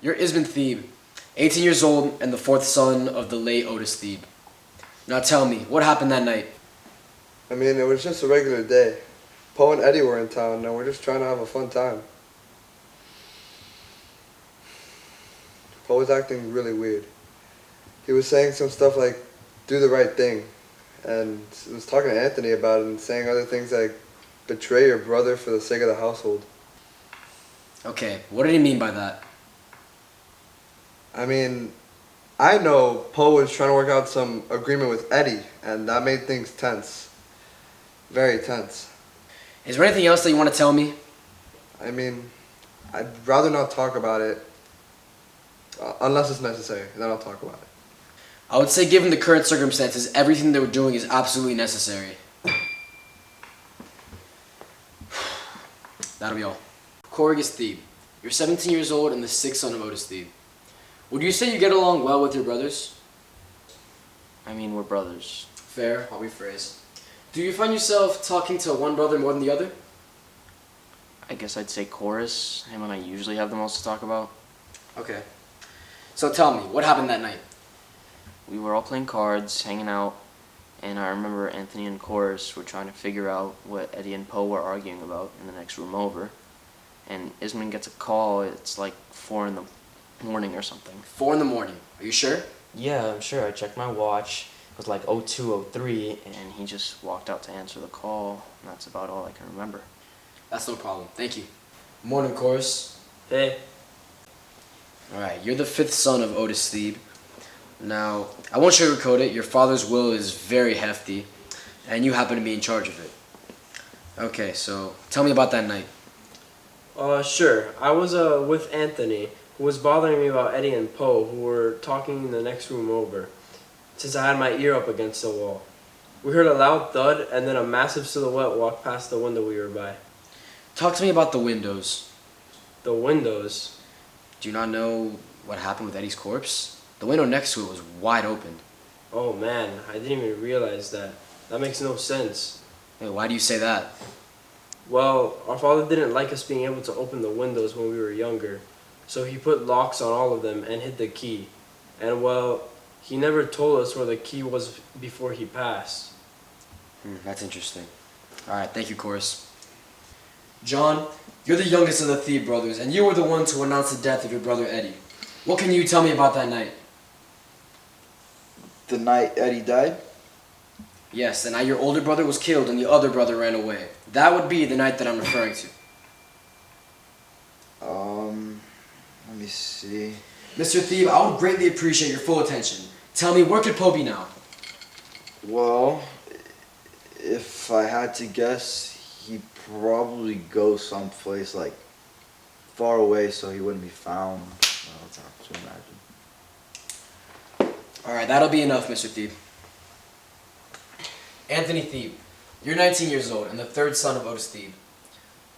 You're Ismon Thebe, 18 years old and the fourth son of the late Otis Thebe. Now tell me, what happened that night? I mean, it was just a regular day. Poe and Eddie were in town and we're just trying to have a fun time. Poe was acting really weird. He was saying some stuff like, do the right thing. And was talking to Anthony about it and saying other things like, betray your brother for the sake of the household. Okay, what did he mean by that? I mean, I know Poe was trying to work out some agreement with Eddie, and that made things tense. Very tense. Is there anything else that you want to tell me? I mean, I'd rather not talk about it, unless it's necessary, then I'll talk about it. I would say given the current circumstances, everything they were doing is absolutely necessary. That'll be all. Koregas Thebe. You're 17 years old and the sixth son of Otis Thebe. Would you say you get along well with your brothers? I mean, we're brothers. Fair, I'll rephrase. Do you find yourself talking to one brother more than the other? I guess I'd say Korres. Him and I usually have the most to talk about. Okay. So tell me, what happened that night? We were all playing cards, hanging out, and I remember Anthony and Korres were trying to figure out what Eddie and Poe were arguing about in the next room over. And Ismon gets a call, it's like 4 in the morning or something. 4 in the morning, are you sure? Yeah, I'm sure. I checked my watch. It was like 02:03, and he just walked out to answer the call, and that's about all I can remember. That's no problem, thank you. Morning, Korres. Hey. Alright, you're the fifth son of Otis Thebe. Now, I won't sugarcoat it, your father's will is very hefty, and you happen to be in charge of it. Okay, so tell me about that night. Sure. I was with Anthony, who was bothering me about Eddie and Poe, who were talking in the next room over, since I had my ear up against the wall. We heard a loud thud, and then a massive silhouette walked past the window we were by. Talk to me about the windows. The windows? Do you not know what happened with Eddie's corpse? The window next to it was wide open. Oh man, I didn't even realize that. That makes no sense. Hey, why do you say that? Well, our father didn't like us being able to open the windows when we were younger, so he put locks on all of them and hid the key. And well, he never told us where the key was before he passed. That's interesting. Alright, thank you, Korres. John, you're the youngest of the Thebe brothers, and you were the one to announce the death of your brother Eddie. What can you tell me about that night? The night Eddie died? Yes, the night your older brother was killed and the other brother ran away. That would be the night that I'm referring to. Let me see. Mr. Thebe, I would greatly appreciate your full attention. Tell me, where could Poe be now? Well, if I had to guess, he'd probably go someplace like far away so he wouldn't be found. Well, that's hard to imagine. Alright, that'll be enough, Mr. Thebe. Anthony Thebe, you're 19 years old and the third son of Otis Thebe.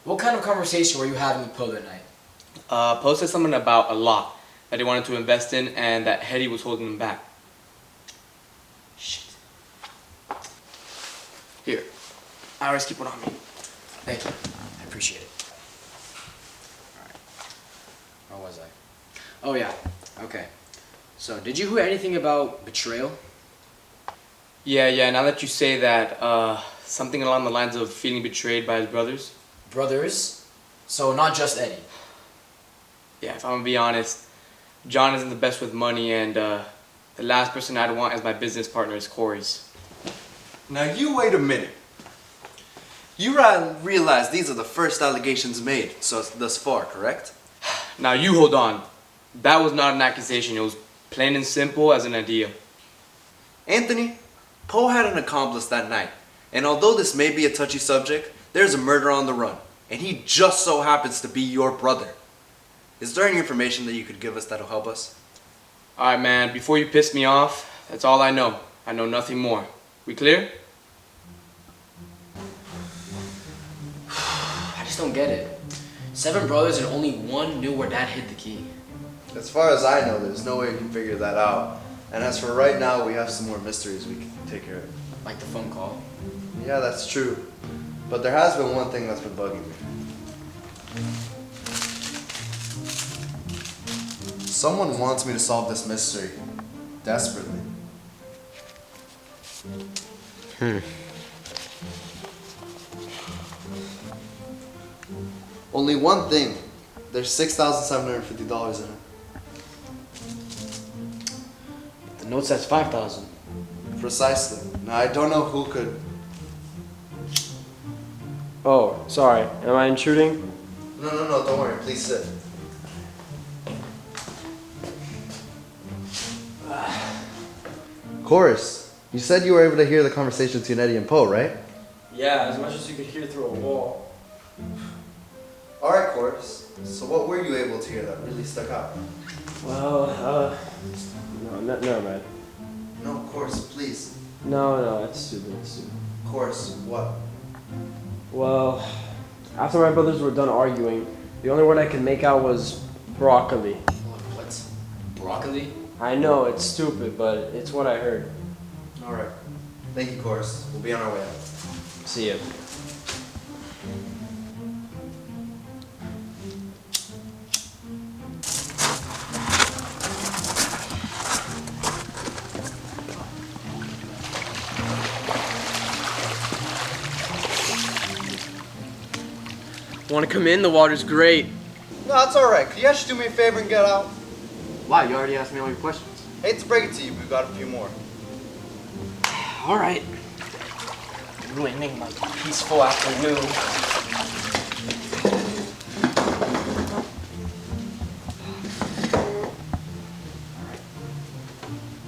What kind of conversation were you having with Poe that night? Poe said something about a lot that he wanted to invest in and that Eddie was holding him back. Shit. Here, I always keep one on me. Thank you. I appreciate it. Alright. Where was I? Oh yeah. Okay. So, did you hear anything about betrayal? Yeah, now that you say that, something along the lines of feeling betrayed by his brothers. Brothers? So, not just Eddie? Yeah, if I'm gonna be honest, John isn't the best with money, and the last person I'd want as my business partner is Korres. Now you wait a minute. You realize these are the first allegations made thus far, correct? Now you hold on. That was not an accusation, it was plain and simple as an idea. Anthony, Poe had an accomplice that night, and although this may be a touchy subject, there's a murder on the run, and he just so happens to be your brother. Is there any information that you could give us that'll help us? Alright man, before you piss me off, that's all I know. I know nothing more. We clear? I just don't get it. 7 brothers and only one knew where Dad hid the key. As far as I know, there's no way we can figure that out. And as for right now, we have some more mysteries we can take care of. Like the phone call. Yeah, that's true. But there has been one thing that's been bugging me. Someone wants me to solve this mystery. Desperately. Only one thing. There's $6,750 in it. The note says 5,000. Precisely. Now I don't know who could. Oh, sorry. Am I intruding? No, don't worry. Please sit. Korres, you said you were able to hear the conversation between Eddie and Poe, right? Yeah, as much as you could hear through a wall. Alright, Korres. So what were you able to hear that really stuck out? Well, no, never mind. No, Korres, please. No, that's stupid. Korres, what? Well, after my brothers were done arguing, the only word I could make out was broccoli. What? Broccoli? I know, it's stupid, but it's what I heard. Alright. Thank you, Korres. We'll be on our way out. See ya. Want to come in? The water's great. No, it's alright. Could you actually do me a favor and get out? Why? You already asked me all your questions. Hate to break it to you, but we've got a few more. All right. Ruining my peaceful afternoon.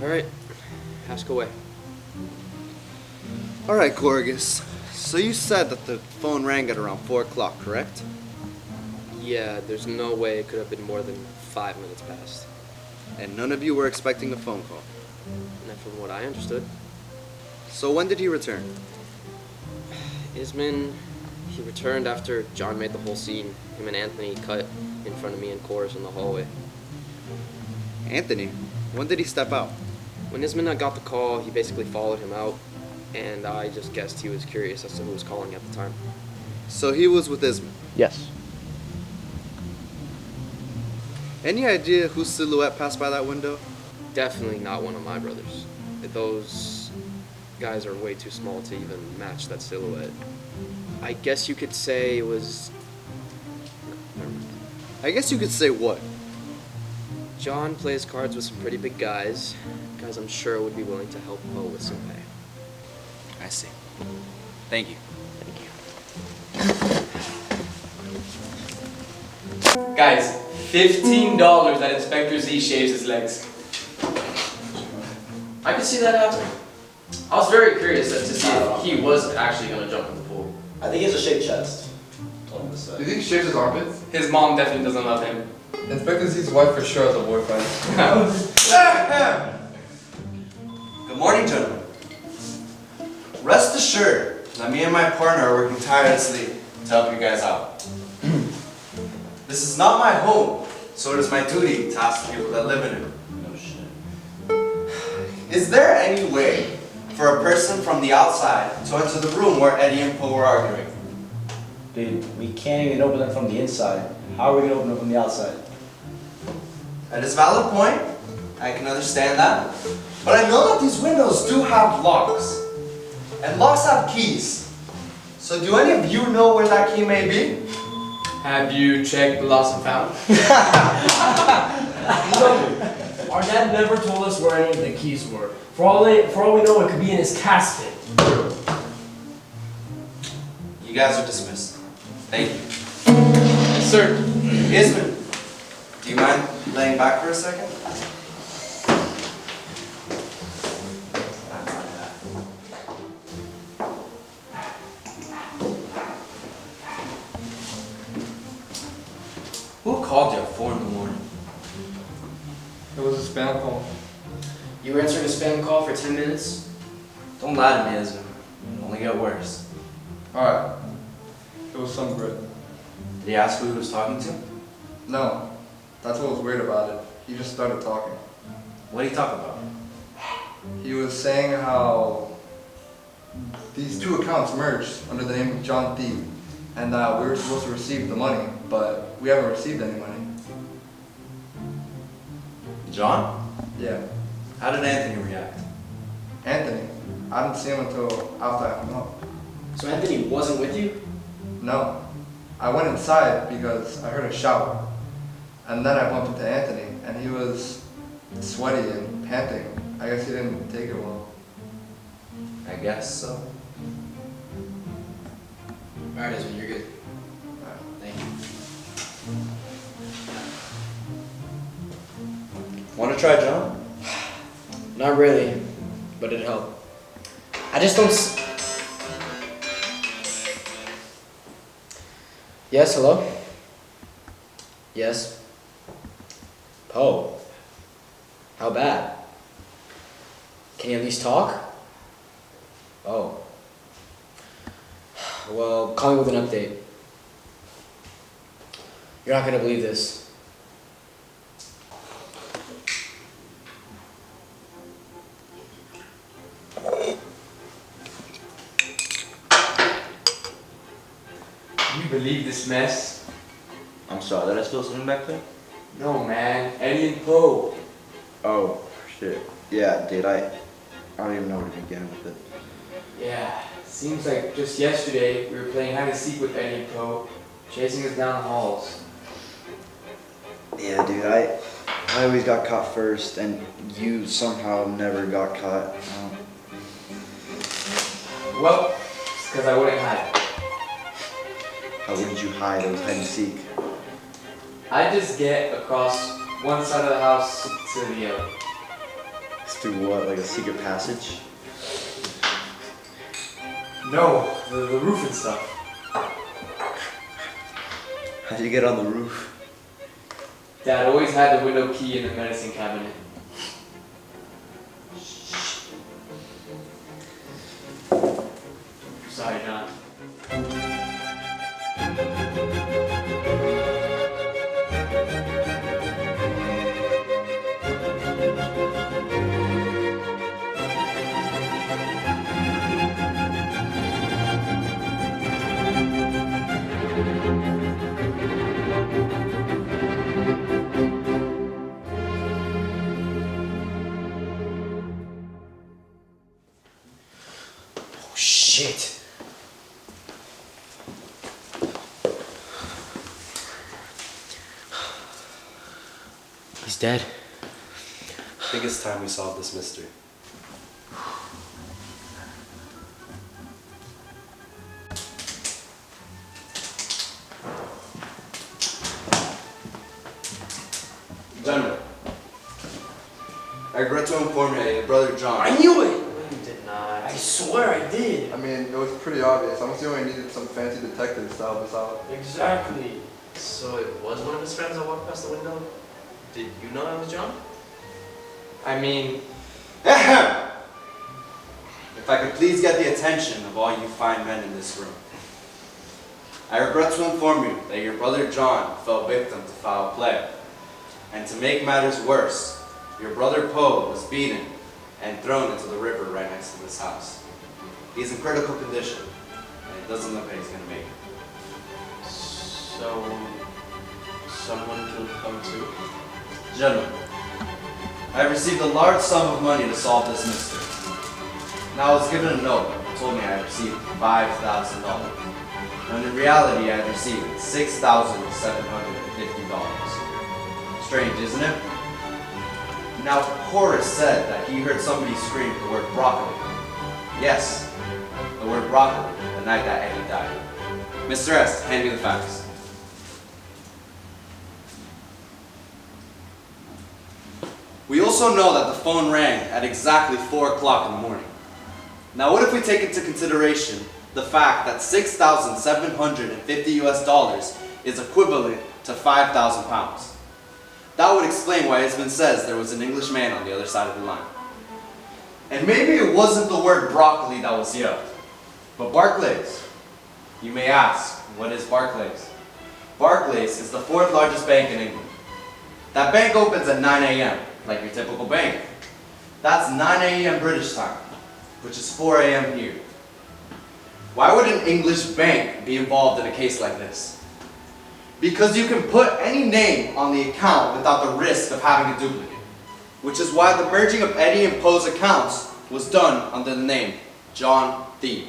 All right. Ask away. Alright, Koregas. So you said that the phone rang at around 4 o'clock, correct? Yeah, there's no way it could have been more than 5 minutes past. And none of you were expecting a phone call. And from what I understood, So when did he return? Ismon, he returned after John made the whole scene. Him and Anthony cut in front of me and Korres in the hallway. Anthony? When did he step out? When Ismon got the call, he basically followed him out, and I just guessed he was curious as to who was calling at the time. So he was with Ismon. Yes. Any idea whose silhouette passed by that window? Definitely not one of my brothers. Those guys are way too small to even match that silhouette. I guess you could say it was... Never mind. I guess you could say what? John plays cards with some pretty big guys. Guys I'm sure would be willing to help Poe with some pay. I see. Thank you. Guys, $15 that Inspector Z shaves his legs. I could see that happening. I was very curious as to see if he was actually going to jump in the pool. I think he has a shaped chest. Told him to say. Do you think he shaves his armpits? His mom definitely doesn't love him. Inspector Z's wife for sure has a boyfriend. Good morning, gentlemen. Rest assured that me and my partner are working tirelessly to help you guys out. This is not my home, so it is my duty to ask the people that live in it. No shit. Is there any way for a person from the outside to enter the room where Eddie and Poe were arguing? Dude, we can't even open it from the inside. How are we gonna open it from the outside? That is a valid point. I can understand that. But I know that these windows do have locks. And locks have keys. So do any of you know where that key may be? Have you checked the lost and found? Our dad never told us where any of the keys were. For all we know, it could be in his casket. You guys are dismissed. Thank you. Yes, sir. Ismon, do you mind laying back for a second? Who called you at 4 in the morning? It was a spam call. You were answering a spam call for 10 minutes? Don't lie to me, Ismon. It'll only get worse. Alright. It was some Brit. Did he ask who he was talking to? No. That's what was weird about it. He just started talking. What did he talk about? He was saying how these two accounts merged under the name of John Thebe, and that we were supposed to receive the money, but we haven't received any money. John? Yeah. How did Anthony react? Anthony. I didn't see him until after I hung up. So Anthony wasn't with you? No. I went inside because I heard a shout. And then I bumped into Anthony, and he was sweaty and panting. I guess he didn't take it well. I guess so. Alright, Ismon, you're good. Thank you. Want to try John? Not really, but it'd help. I just don't Yes, hello? Yes? Poe? How bad? Can you at least talk? Oh. Well, call me with an update. You're not gonna believe this. You believe this mess? I'm sorry, did I spill something back there? No, man. Eddie and Poe. Oh, shit. Yeah, dude, I don't even know where to begin with it. Yeah, seems like just yesterday we were playing hide and seek with Eddie and Poe, chasing us down the halls. Yeah, dude, I always got caught first, and you somehow never got caught. Well, it's because I wouldn't hide. How wouldn't you hide? It was hide and seek. I just get across one side of the house to the other. Through what, like a secret passage? No, the roof and stuff. How'd you get on the roof? Dad always had the window key in the medicine cabinet. Sorry, John. Oh, shit. He's dead. I think it's time we solve this mystery. Gentlemen, I regret to inform you that your brother John... I knew it! You did not. I swear I did. I mean, it was pretty obvious. I'm assuming we needed some fancy detectives to help us out. Exactly. So it was one of his friends that walked past the window? Did you know that was John? I mean, If I could please get the attention of all you fine men in this room. I regret to inform you that your brother John fell victim to foul play. And to make matters worse, your brother Poe was beaten and thrown into the river right next to this house. He's in critical condition, and it doesn't look like he's going to make it. So, someone killed Poe too? Gentlemen, I have received a large sum of money to solve this mystery. Now I was given a note that told me I had received $5,000, when in reality I had received $6,750. Strange, isn't it? Now Korres said that he heard somebody scream the word broccoli. Yes, the word broccoli, the night that Eddie died. Mr. S, hand me the facts. We also know that the phone rang at exactly 4 o'clock in the morning. Now what if we take into consideration the fact that $6,750 is equivalent to 5,000 pounds? That would explain why Ismon says there was an English man on the other side of the line. And maybe it wasn't the word broccoli that was yelled, but Barclays. You may ask, what is Barclays? Barclays is the 4th largest bank in England. That bank opens at 9 a.m., like your typical bank. That's 9 a.m. British time, which is 4 a.m. here. Why would an English bank be involved in a case like this? Because you can put any name on the account without the risk of having a duplicate. which is why the merging of Eddie and Poe's accounts was done under the name John Thebe.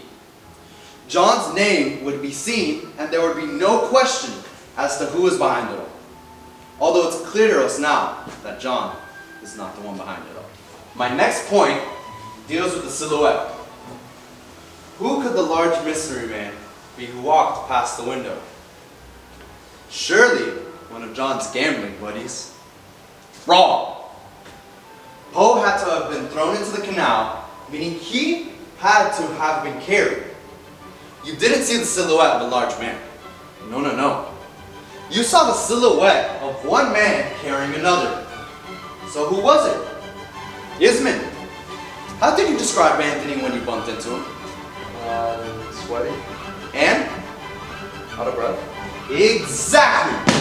John's name would be seen and there would be no question as to who is behind it all. Although it's clear to us now that John is not the one behind it all. My next point deals with the silhouette. Who could the large mystery man be who walked past the window? Surely one of John's gambling buddies. Wrong. Poe had to have been thrown into the canal, meaning he had to have been carried. You didn't see the silhouette of a large man. No, no, no. You saw the silhouette of one man carrying another. So who was it? Ismon. How did you describe Anthony when you bumped into him? Sweaty, And? out of breath. Exactly!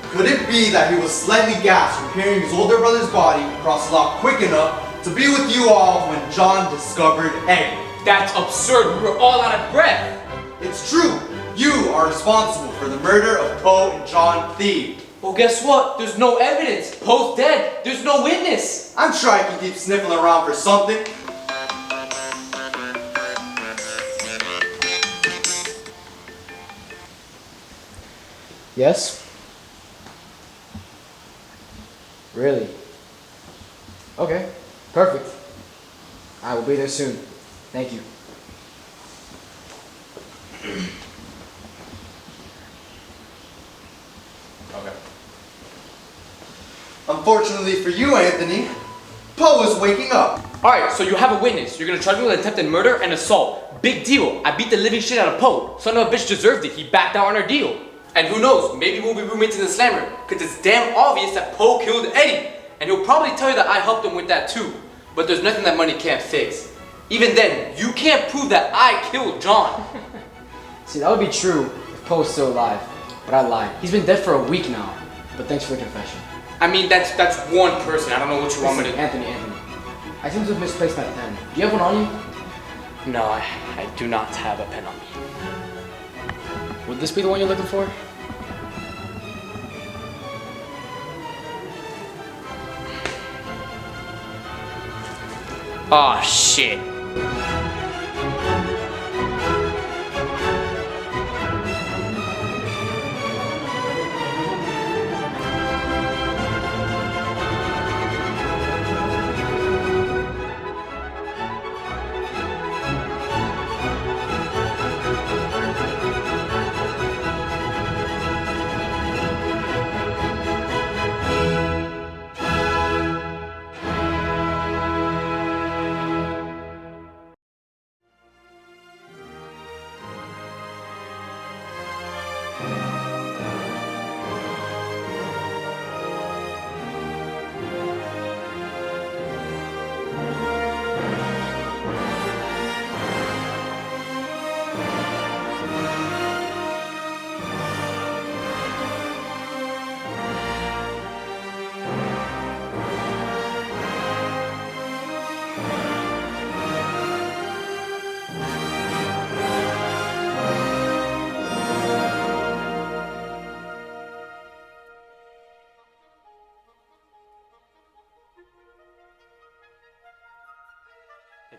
Could it be that he was slightly gassed from carrying his older brother's body across the lot quick enough to be with you all when John discovered Eddie? That's absurd. We were all out of breath. It's true. You are responsible for the murder of Poe and John Thebe. Well, guess what? There's no evidence. Poe's dead. There's no witness. I'm sure I can keep sniffling around for something. Yes? Really? Okay, perfect. I will be there soon. Thank you. Okay. Unfortunately for you, Anthony, Poe is waking up. Alright, so you have a witness. You're gonna charge me with attempted murder and assault. Big deal. I beat the living shit out of Poe. Son of a bitch deserved it. He backed out on our deal. And who knows, maybe we'll be roommates in the slammer. Cause it's damn obvious that Poe killed Eddie. And he'll probably tell you that I helped him with that too. But there's nothing that money can't fix. Even then, you can't prove that I killed John. See, that would be true if Poe was still alive. But I lied. He's been dead for a week now. But thanks for the confession. I mean, that's one person. I don't know what you want me to do. Anthony. I seem to have misplaced my pen. Do you have one on you? No, I do not have a pen on me. Would this be the one you're looking for? Aw, shit.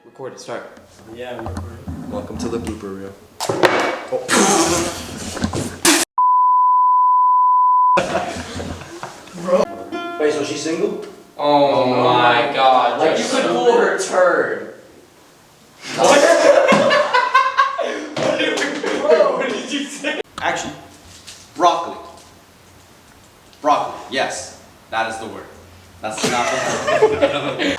Record it, start. Yeah, I'm recording. Welcome to the blooper reel. Wait, so she's single? Oh my god. Like you could pull her turd. What did you say? Action. Broccoli. Broccoli. Yes, that is the word. That's not the word.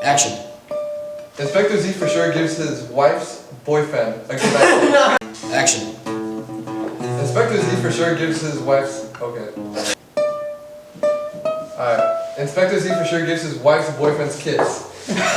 Action. Inspector Z for sure gives his wife's boyfriend a good night. Action. Inspector Z for sure gives his wife's. Okay. Alright. Inspector Z for sure gives his wife's boyfriend's kiss.